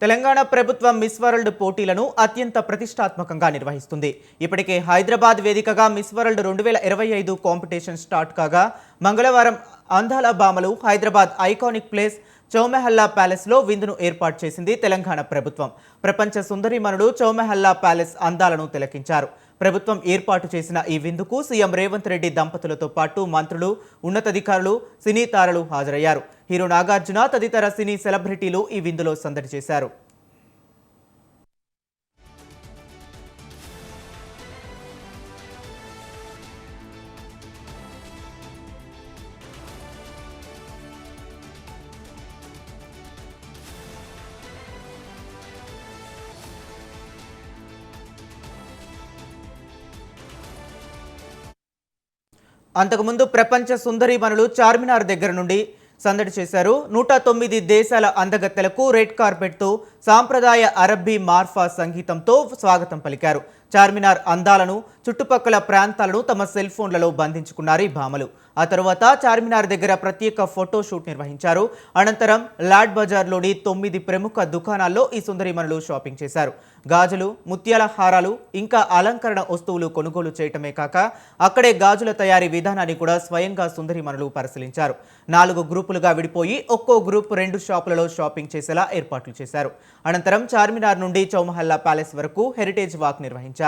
తెలంగాణ ప్రభుత్వం miss world పోటీలను అత్యంత ప్రతిష్టాత్మకంగా నిర్వహిస్తుంది. ఇప్పటికే హైదరాబాద్ వేదికగా మిస్ వరల్డ్ 2025 కాంపిటీషన్ స్టార్ట్ కాగా మంగళవారం అందాల బామలు హైదరాబాద్ ఐకానిక్ ప్లేస్ చౌమెహల్లా ప్యాలెస్లో విందును ఏర్పాటు చేసింది తెలంగాణ ప్రభుత్వం. ప్రపంచ సుందరీమణుడు చౌమెహల్లా ప్యాలెస్ అందాలను తిలకించారు. ప్రభుత్వం ఏర్పాటు చేసిన ఈ విందుకు సీఎం రేవంత్ రెడ్డి దంపతులతో పాటు మంత్రులు, ఉన్నతాధికారులు, సినీ తారలు హాజరయ్యారు. హీరో నాగార్జున తదితర సినీ సెలబ్రిటీలు ఈ విందులో సందడి చేశారు. అంతకుముందు ప్రపంచ సుందరీమణులు చార్మినార్ దగ్గర నుండి సందడి చేశారు. 109 దేశాల అందగత్తెలకు రెడ్ కార్పెట్తో సాంప్రదాయ అరబ్బీ మార్ఫా సంగీతంతో స్వాగతం పలికారు. చార్మినార్ అందాలను, చుట్టుపక్కల ప్రాంతాలను తమ సెల్ ఫోన్లలో బంధించుకున్నారు ఈ భామలు. ఆ తర్వాత చార్మినార్ దగ్గర ప్రత్యేక ఫోటోషూట్ నిర్వహించారు. అనంతరం లాడ్ బజార్లోని 9 ప్రముఖ దుకాణాల్లో ఈ సుందరీమణులు షాపింగ్ చేశారు. గాజులు, ముత్యాల హారాలు, ఇంకా అలంకరణ వస్తువులు కొనుగోలు చేయటమే కాక అక్కడే గాజుల తయారీ విధానాన్ని కూడా స్వయంగా సుందరీమణులు పరిశీలించారు. 4 గ్రూపులుగా విడిపోయి ఒక్కో గ్రూప్ 2 షాపులలో షాపింగ్ చేసేలా ఏర్పాట్లు చేశారు. అనంతరం చార్మినార్ నుండి చౌమహల్లా ప్యాలెస్ వరకు హెరిటేజ్ వాక్ నిర్వహించారు.